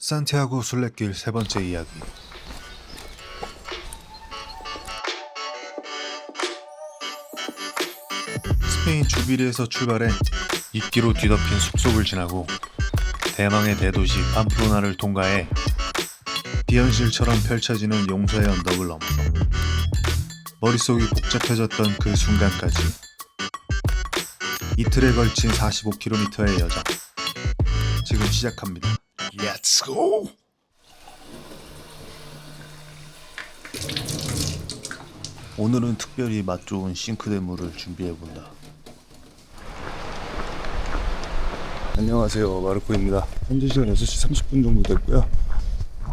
산티아고 순례길 세 번째 이야기. 스페인 주비리에서 출발해 이끼로 뒤덮인 숲속을 지나고 대망의 대도시 팜플로나를 통과해 비현실처럼 펼쳐지는 용서의 언덕을 넘어서 머릿속이 복잡해졌던 그 순간까지 이틀에 걸친 45km의 여정 지금 시작합니다. Let's go! 오늘은 특별히 맛 좋은 싱크대 물을 준비해본다. 안녕하세요, 마르코입니다. 현재 시간 6시 30분 정도 됐고요.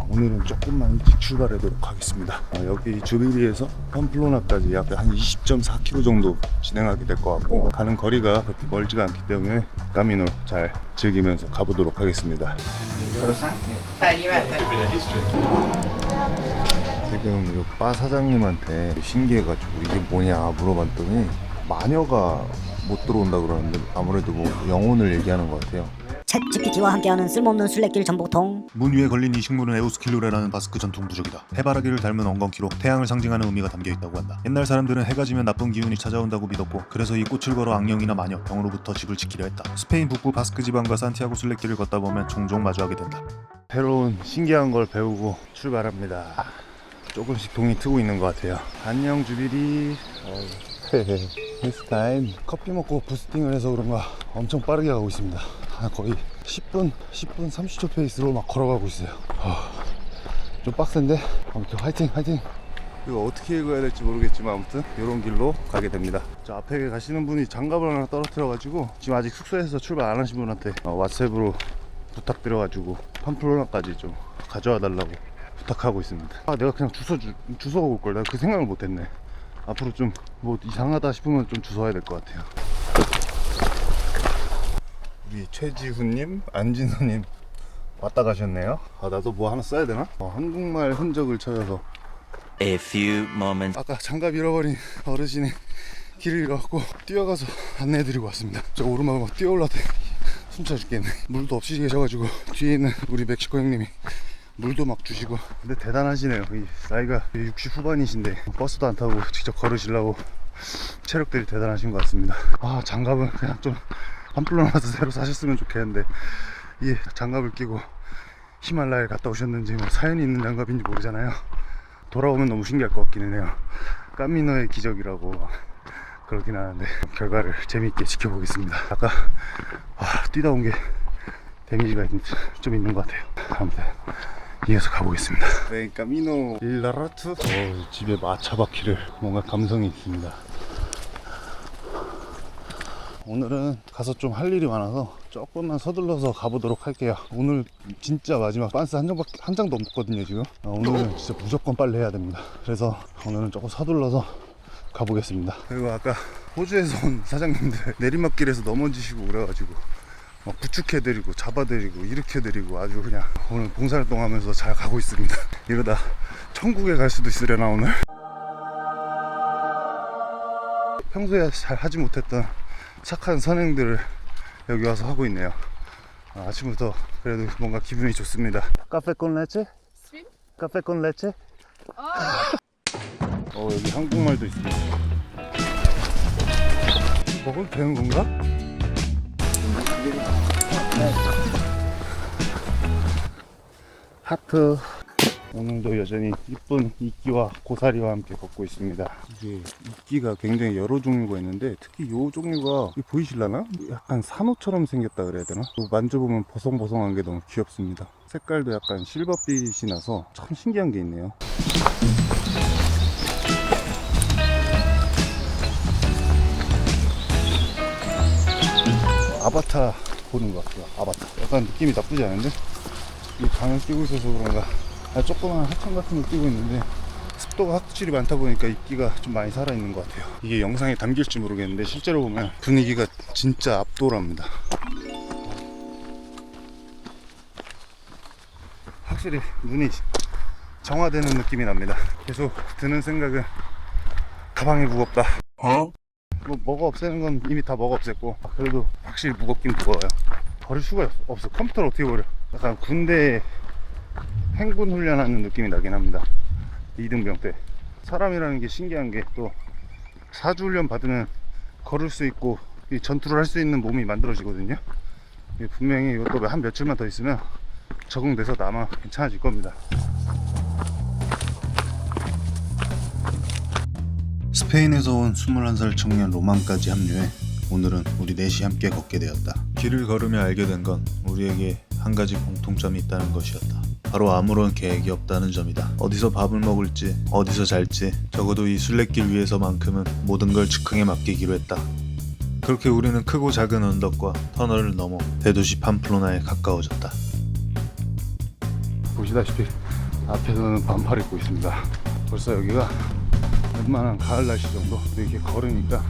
오늘은 조금만 일찍 출발하도록 하겠습니다. 여기 주비리에서 팜플로나까지 약 한 20.4km 정도 진행하게 될 것 같고, 가는 거리가 그렇게 멀지가 않기 때문에 까미노 잘 즐기면서 가보도록 하겠습니다. 지금 이 바 사장님한테 신기해가지고 이게 뭐냐 물어봤더니 마녀가 못 들어온다 그러는데 아무래도 뭐 영혼을 얘기하는 것 같아요. 챗 GPT와 함께하는 쓸모없는 순례길 정보통. 문 위에 걸린 이 식물은 에우스킬루레라는 바스크 전통 부적이다. 해바라기를 닮은 엉겅퀴로 태양을 상징하는 의미가 담겨있다고 한다. 옛날 사람들은 해가 지면 나쁜 기운이 찾아온다고 믿었고, 그래서 이 꽃을 걸어 악령이나 마녀, 병으로부터 집을 지키려 했다. 스페인 북부 바스크 지방과 산티아고 순례길을 걷다 보면 종종 마주하게 된다. 새로운 신기한 걸 배우고 출발합니다. 조금씩 동이 트고 있는 것 같아요. 안녕 주비리. This time 커피 먹고 부스팅을 해서 그런가 엄청 빠르게 가고 있습니다. 거의 10분 30초 페이스로 막 걸어가고 있어요. 좀 빡센데 아무튼 화이팅. 이거 어떻게 읽어야 될지 모르겠지만 아무튼 이런 길로 가게 됩니다. 저 앞에 가시는 분이 장갑을 하나 떨어뜨려 가지고 지금 아직 숙소에서 출발 안 하신 분한테 왓츠앱으로 부탁드려 가지고 팜플로나까지 좀 가져와 달라고 부탁하고 있습니다. 내가 그냥 주워 올 걸. 내가 그 생각을 못 했네. 앞으로 좀 뭐 이상하다 싶으면 좀 주워야 될 것 같아요. 우리 최지훈님, 안진호님 왔다 가셨네요. 나도 뭐 하나 써야 되나? 한국말 흔적을 찾아서 A few moments. 아까 장갑 잃어버린 어르신의 길을 잃어갖고 뛰어가서 안내해드리고 왔습니다. 저 오르막 막 뛰어올라대 숨차 죽겠네. 물도 없이 계셔가지고 뒤에 있는 우리 멕시코 형님이 물도 막 주시고. 근데 대단하시네요. 이 나이가 60 후반이신데 버스도 안 타고 직접 걸으시려고 체력들이 대단하신 것 같습니다. 장갑은 그냥 좀 팜플로나에서 새로 사셨으면 좋겠는데, 이 장갑을 끼고 히말라야에 갔다 오셨는지 뭐 사연이 있는 장갑인지 모르잖아요. 돌아오면 너무 신기할 것 같기는 해요. 까미노의 기적이라고 그러긴 하는데 결과를 재미있게 지켜보겠습니다. 아까 뛰다 온 게 데미지가 좀 있는 것 같아요. 아무튼 이어서 가보겠습니다. 네, 까미노 일라라투. 집에 마차 바퀴를 뭔가 감성이 있습니다. 오늘은 가서 좀 할 일이 많아서 조금만 서둘러서 가보도록 할게요. 오늘 진짜 마지막 반스 한 장도 없거든요 지금. 오늘은 진짜 무조건 빨리 해야 됩니다. 그래서 오늘은 조금 서둘러서 가보겠습니다. 그리고 아까 호주에서 온 사장님들 내리막길에서 넘어지시고 그래가지고 막 부축해드리고 잡아드리고 일으켜드리고 아주 그냥 오늘 봉사활동 하면서 잘 가고 있습니다. 이러다 천국에 갈 수도 있으려나 오늘. 평소에 잘 하지 못했던 착한 선행들을 여기 와서 하고 있네요. 아침부터 그래도 뭔가 기분이 좋습니다. 카페 콘 레체? 카페 콘 레체? 여기 한국말도 있습니다. 먹어도 되는 건가? 하트. 오늘도 여전히 이쁜 이끼와 고사리와 함께 걷고 있습니다. 이게 이끼가 굉장히 여러 종류가 있는데 특히 이 종류가 보이실라나? 약간 산호처럼 생겼다 그래야 되나? 만져보면 보송보송한 게 너무 귀엽습니다. 색깔도 약간 실버빛이 나서 참 신기한 게 있네요. 아바타 보는 것 같아요. 아바타. 약간 느낌이 나쁘지 않은데? 이 강을 끼고 있어서 그런가 조그만 하천 같은 거 끼고 있는데 습도가 확실히 많다 보니까 이끼가 좀 많이 살아있는 것 같아요. 이게 영상에 담길지 모르겠는데 실제로 보면 분위기가 진짜 압도랍니다. 확실히 눈이 정화되는 느낌이 납니다. 계속 드는 생각은 가방이 무겁다. 뭐가 없애는 건 이미 다 뭐가 없앴고, 그래도 확실히 무겁긴 무거워요. 버릴 수가 없어. 컴퓨터를 어떻게 버려. 약간 군대 행군 훈련하는 느낌이 나긴 합니다. 이등병 때. 사람이라는 게 신기한 게 또 사주 훈련 받으면 걸을 수 있고 이 전투를 할 수 있는 몸이 만들어지거든요. 분명히 이것도 한 며칠만 더 있으면 적응돼서 아마 괜찮아질 겁니다. 스페인에서 온 21살 청년 로만까지 합류해 오늘은 우리 넷이 함께 걷게 되었다. 길을 걸으며 알게 된 건 우리에게 한 가지 공통점이 있다는 것이었다. 바로 아무런 계획이 없다는 점이다. 어디서 밥을 먹을지, 어디서 잘지, 적어도 이 순례길 위에서만큼은 모든 걸 즉흥에 맡기기로 했다. 그렇게 우리는 크고 작은 언덕과 터널을 넘어 대도시 팜플로나에 가까워졌다. 보시다시피 앞에서는 반팔 입고 있습니다. 벌써 여기가 웬만한 가을 날씨 정도 이렇게 걸으니까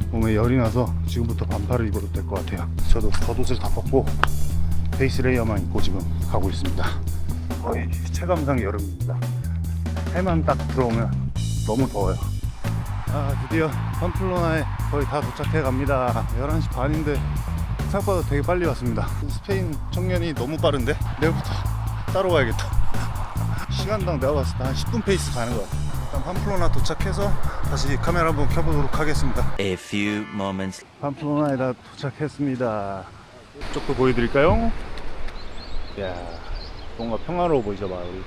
몸에 열이 나서 지금부터 반팔을 입어도 될 것 같아요. 저도 겉옷을 다 벗고 베이스 레이어만 입고 지금 가고 있습니다. 거의 체감상 여름입니다. 해만 딱 들어오면 너무 더워요. 드디어 팜플로나에 거의 다 도착해 갑니다. 11시 반인데 생각보다 되게 빨리 왔습니다. 스페인 청년이 너무 빠른데? 내일부터 따라와야겠다. 시간당 내가 봤을 때 한 10분 페이스 가는 것 같아요. 일단 팜플로나 도착해서 다시 카메라 한번 켜보도록 하겠습니다. A few moments. 팜플로나에 다 도착했습니다. 이쪽도 보여드릴까요? 이야, 뭔가 평화로워 보이죠, 마을이.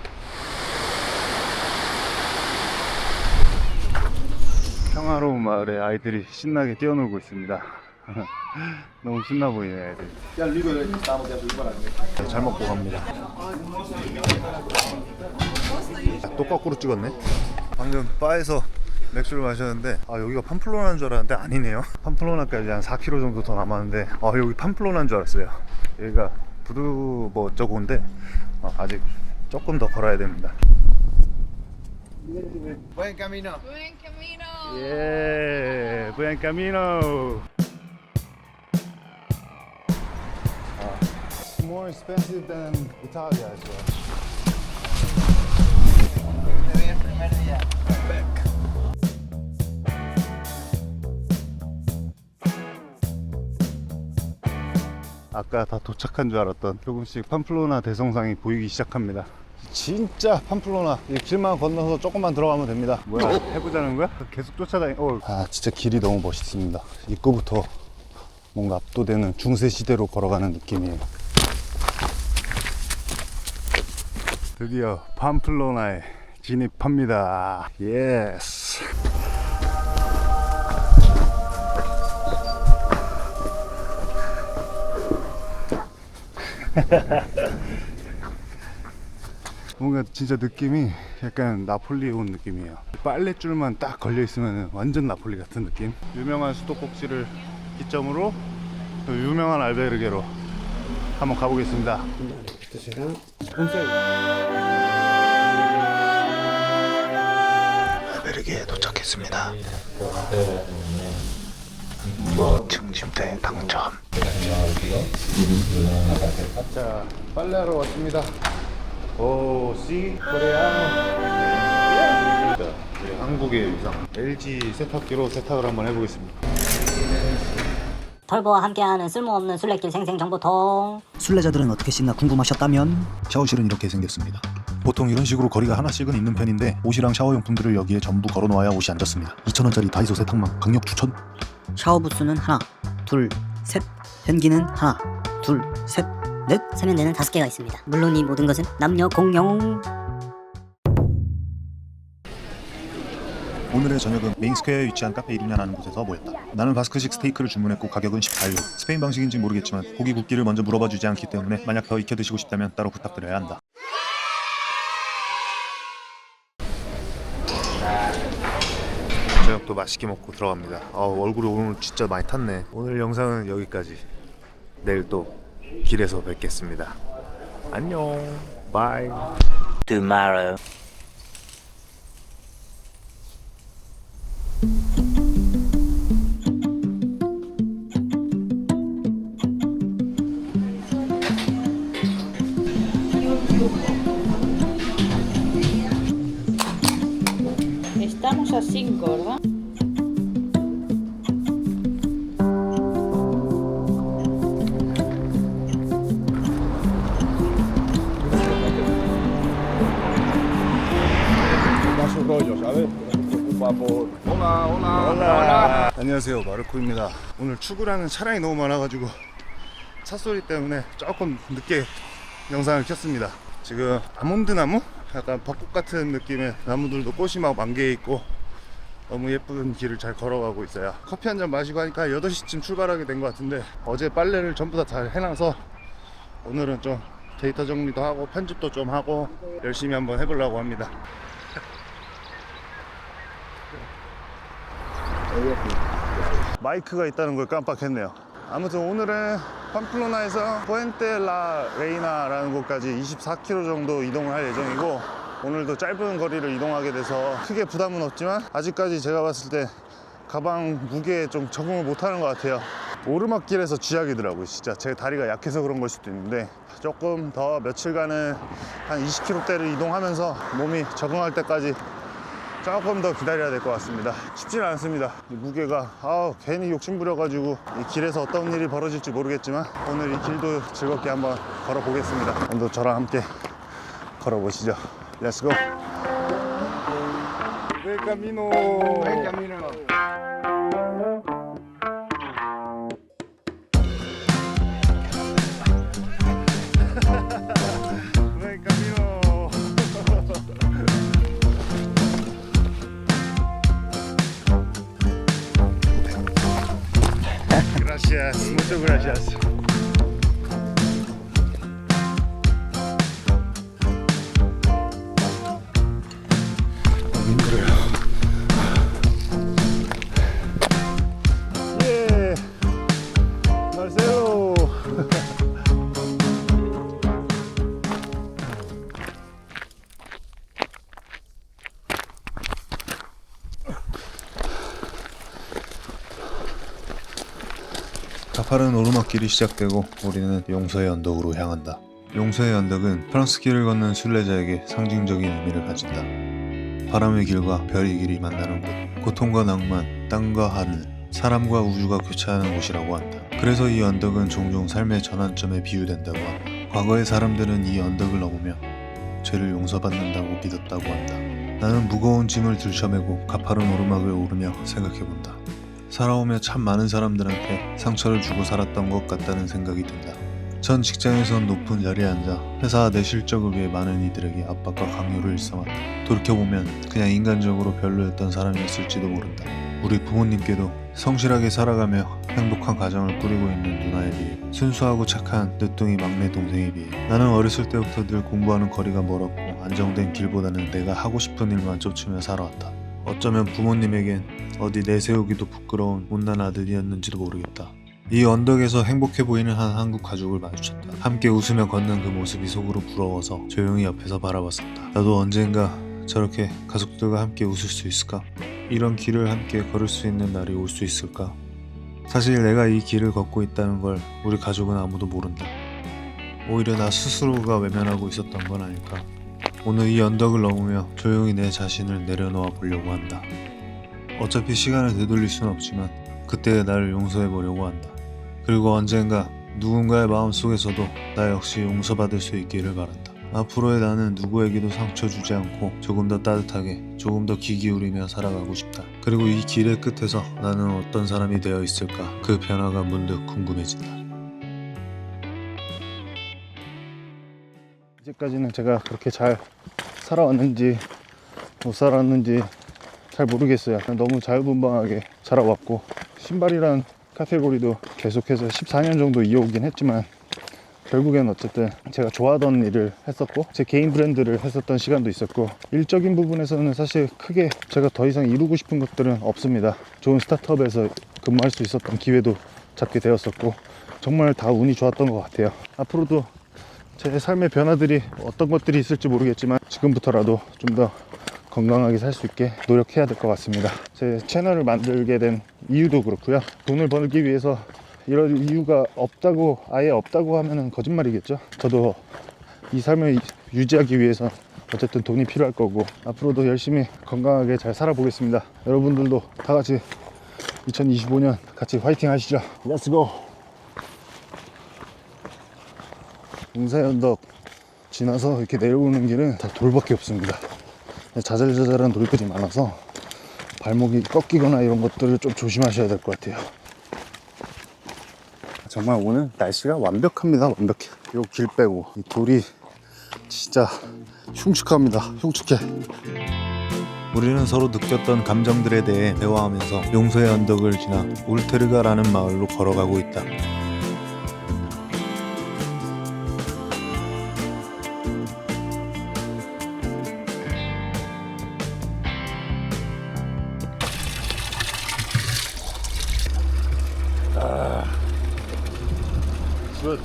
평화로운 마을에 아이들이 신나게 뛰어놀고 있습니다. 너무 신나 보이네, 애들. 잘 먹고 갑니다. 또 거꾸로 찍었네. 방금 바에서 맥주를 마셨는데 여기가 팜플로나인 줄 알았는데 아니네요. 팜플로나까지 한 4km 정도 더 남았는데 여기 팜플로나인 줄 알았어요. 여기가 부두 뭐 어쩌고인데 아직 조금 더 걸어야 됩니다. Buen camino. Buen camino. 예, buen camino. More expensive than Italia as well. El primer día. 아까 다 도착한 줄 알았던 조금씩 팜플로나 대성상이 보이기 시작합니다. 진짜 팜플로나 이 길만 건너서 조금만 들어가면 됩니다. 뭐야, 해보자는 거야? 계속 쫓아다니. 진짜 길이 너무 멋있습니다. 입구부터 뭔가 압도되는 중세 시대로 걸어가는 느낌이에요. 드디어 팜플로나에 진입합니다. 예스. 뭔가 진짜 느낌이 약간 나폴리에 온 느낌이에요. 빨랫줄만 딱 걸려있으면 완전 나폴리 같은 느낌. 유명한 수도꼭지를 기점으로 유명한 알베르게로 한번 가보겠습니다. 알베르게에 도착했습니다. 층짐대 당첨. 자, 빨래하러 왔습니다. 오, 씨, 코레아노. 한국의 의상. LG 세탁기로 세탁을 한번 해보겠습니다. 털보와 함께하는 쓸모없는 술래길 생생정보통. 순례자들은 어떻게 씻나 궁금하셨다면 샤워실은 이렇게 생겼습니다. 보통 이런 식으로 거리가 하나씩은 있는 편인데 옷이랑 샤워용품들을 여기에 전부 걸어놓아야 옷이 앉았습니다. 2,000원짜리 다이소 세탁망 강력 추천. 샤워 부스는 하나, 둘, 셋, 변기는 하나, 둘, 셋, 넷. 세면대는 5개가 있습니다. 물론 이 모든 것은 남녀 공용. 오늘의 저녁은 메인스퀘어에 위치한 카페 이리냐라는 곳에서 모였다. 나는 바스크식 스테이크를 주문했고 가격은 14유로. 스페인 방식인지 모르겠지만 고기 굽기를 먼저 물어봐 주지 않기 때문에 만약 더 익혀 드시고 싶다면 따로 부탁드려야 한다. 저녁도 맛있게 먹고 들어갑니다. 얼굴이 오늘 진짜 많이 탔네. 오늘 영상은 여기까지. 내일 또 길에서 뵙겠습니다. 안녕. 바이. Tomorrow. Estamos a 5, ¿verdad? 안녕하세요, 마르코입니다. 오늘 출근하는 차량이 너무 많아가지고 차 소리 때문에 조금 늦게 영상을 켰습니다. 지금 아몬드 나무? 약간 벚꽃 같은 느낌의 나무들도 꽃이 막 만개해 있고 너무 예쁜 길을 잘 걸어가고 있어요. 커피 한 잔 마시고 하니까 8시쯤 출발하게 된 것 같은데 어제 빨래를 전부 다 잘 해놔서 오늘은 좀 데이터 정리도 하고 편집도 좀 하고 열심히 한번 해보려고 합니다. 마이크가 있다는 걸 깜빡했네요. 아무튼 오늘은 팜플로나에서 푸엔테 라 레이나라는 곳까지 24km 정도 이동을 할 예정이고, 오늘도 짧은 거리를 이동하게 돼서 크게 부담은 없지만 아직까지 제가 봤을 때 가방 무게에 좀 적응을 못하는 것 같아요. 오르막길에서 쥐약이더라고요. 진짜 제 다리가 약해서 그런 걸 수도 있는데 조금 더 며칠간은 한 20km대를 이동하면서 몸이 적응할 때까지 조금 더 기다려야 될 것 같습니다. 쉽지는 않습니다. 이 무게가 괜히 욕심부려가지고 이 길에서 어떤 일이 벌어질지 모르겠지만 오늘 이 길도 즐겁게 한번 걸어보겠습니다. 오늘도 저랑 함께 걸어보시죠. 렛츠고. 네, 카미노. Buen camino. 네, 카미노. Gracias, muchas gracias. 너무 힘들어요. 예, 말세요. 가파른 오르막길이 시작되고 우리는 용서의 언덕으로 향한다. 용서의 언덕은 프랑스 길을 걷는 순례자에게 상징적인 의미를 가진다. 바람의 길과 별의 길이 만나는 곳, 고통과 낭만, 땅과 하늘, 사람과 우주가 교차하는 곳이라고 한다. 그래서 이 언덕은 종종 삶의 전환점에 비유된다고 한다. 과거의 사람들은 이 언덕을 넘으며 죄를 용서받는다고 믿었다고 한다. 나는 무거운 짐을 들쳐매고 가파른 오르막을 오르며 생각해본다. 살아오며 참 많은 사람들한테 상처를 주고 살았던 것 같다는 생각이 든다. 전 직장에선 높은 자리에 앉아 회사와 내 실적을 위해 많은 이들에게 압박과 강요를 일삼았다. 돌이켜보면 그냥 인간적으로 별로였던 사람이었을지도 모른다. 우리 부모님께도 성실하게 살아가며 행복한 가정을 꾸리고 있는 누나에 비해, 순수하고 착한 늦둥이 막내 동생에 비해 나는 어렸을 때부터 늘 공부하는 거리가 멀었고 안정된 길보다는 내가 하고 싶은 일만 쫓으며 살아왔다. 어쩌면 부모님에겐 어디 내세우기도 부끄러운 못난 아들이었는지도 모르겠다. 이 언덕에서 행복해 보이는 한 한국 가족을 마주쳤다. 함께 웃으며 걷는 그 모습이 속으로 부러워서 조용히 옆에서 바라봤었다. 나도 언젠가 저렇게 가족들과 함께 웃을 수 있을까? 이런 길을 함께 걸을 수 있는 날이 올 수 있을까? 사실 내가 이 길을 걷고 있다는 걸 우리 가족은 아무도 모른다. 오히려 나 스스로가 외면하고 있었던 건 아닐까? 오늘 이 언덕을 넘으며 조용히 내 자신을 내려놓아 보려고 한다. 어차피 시간을 되돌릴 수는 없지만 그때의 나를 용서해 보려고 한다. 그리고 언젠가 누군가의 마음속에서도 나 역시 용서받을 수 있기를 바란다. 앞으로의 나는 누구에게도 상처 주지 않고 조금 더 따뜻하게, 조금 더 귀 기울이며 살아가고 싶다. 그리고 이 길의 끝에서 나는 어떤 사람이 되어 있을까? 그 변화가 문득 궁금해진다. 이제까지는 제가 그렇게 잘 살아왔는지 못 살았는지 잘 모르겠어요. 너무 자유분방하게 자라왔고, 신발이란 카테고리도 계속해서 14년 정도 이어오긴 했지만 결국엔 어쨌든 제가 좋아하던 일을 했었고 제 개인 브랜드를 했었던 시간도 있었고, 일적인 부분에서는 사실 크게 제가 더 이상 이루고 싶은 것들은 없습니다. 좋은 스타트업에서 근무할 수 있었던 기회도 잡게 되었었고 정말 다 운이 좋았던 것 같아요. 앞으로도 제 삶의 변화들이 어떤 것들이 있을지 모르겠지만 지금부터라도 좀 더 건강하게 살 수 있게 노력해야 될 것 같습니다. 제 채널을 만들게 된 이유도 그렇고요. 돈을 벌기 위해서 이런 이유가 없다고, 아예 없다고 하면은 거짓말이겠죠. 저도 이 삶을 유지하기 위해서 어쨌든 돈이 필요할 거고 앞으로도 열심히 건강하게 잘 살아보겠습니다. 여러분들도 다 같이 2025년 같이 화이팅 하시죠. 렛츠고. 용사의 언덕 지나서 이렇게 내려오는 길은 다 돌밖에 없습니다. 자잘자잘한 돌들이 많아서 발목이 꺾이거나 이런 것들을 좀 조심하셔야 될 것 같아요. 정말 오늘 날씨가 완벽합니다. 완벽해. 요 길 빼고 이 돌이 진짜 흉측합니다. 흉측해. 우리는 서로 느꼈던 감정들에 대해 대화하면서 용서의 언덕을 지나 울테르가라는 마을로 걸어가고 있다. Good.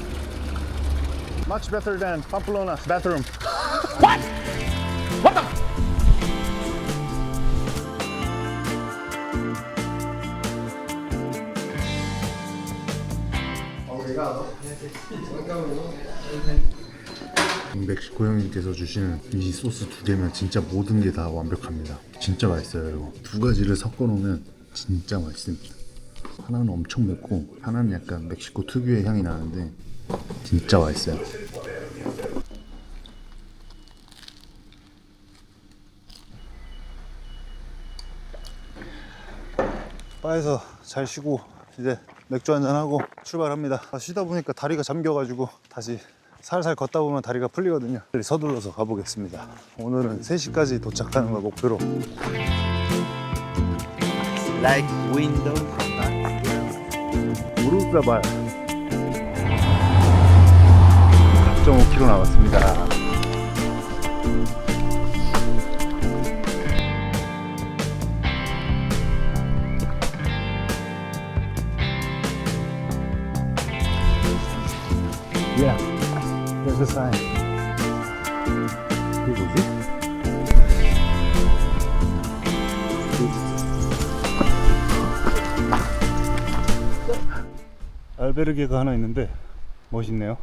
Much better than Pamplona's bathroom. 멕시코 형님께서 주시는 이 소스 두 개면 진짜 모든 게 다 완벽합니다. 진짜 맛있어요. 이거 두 가지를 섞어 놓으면 진짜 맛있습니다. 하나는 엄청 맵고 하나는 약간 멕시코 특유의 향이 나는데 진짜 맛있어요. 바에서 잘 쉬고 이제 맥주 한잔하고 출발합니다. 쉬다 보니까 다리가 잠겨가지고 다시 살살 걷다 보면 다리가 풀리거든요. 서둘러서 가보겠습니다. 오늘은 3시까지 도착하는 걸 목표로. Like window from back. 우르사발 4.5km 남았습니다. Yeah, there's a sign. 이게 뭐지? 알베르게가 하나 있는데 멋있네요.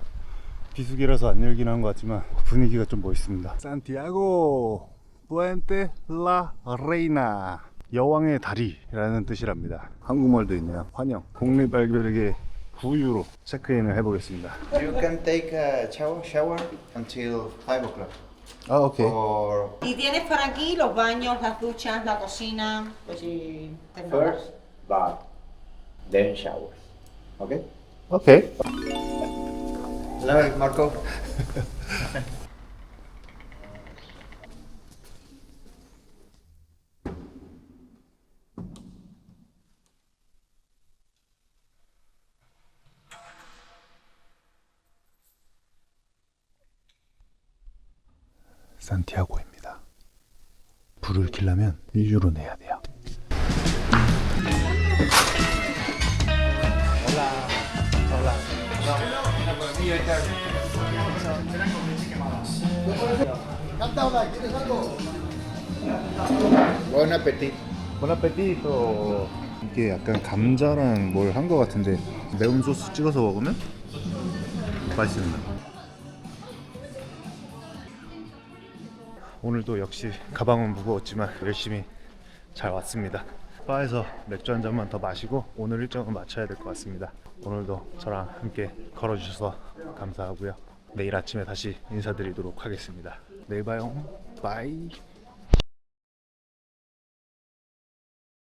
비수기라서 안 열긴 한 것 같지만 분위기가 좀 멋있습니다. 산티아고 푸엔테 라 레이나, 여왕의 다리라는 뜻이랍니다. 한국말도 있네요. 환영. 국립 알베르게 9유로 체크인을 해보겠습니다. You can take a shower until 5 o'clock. 아, 오케이. Or Y tienes por aquí los baños, las duchas, la cocina, pues si te first bath, then shower. Okay? 오케이. Hello, Marco. 산티아고입니다. 불을 켜려면 1유로 내야 돼요. Buen appetit. 보나페티토. 이게 약간 감자랑 뭘 한 것 같은데 매운 소스 찍어서 먹으면 맛있습니다. 오늘도 역시 가방은 무거웠지만 열심히 잘 왔습니다. 바에서 맥주 한 잔만 더 마시고 오늘 일정은 마쳐야 될 것 같습니다. 오늘도 저랑 함께 걸어주셔서 감사하고요. 내일 아침에 다시 인사드리도록 하겠습니다. 내일 봐요. 바이.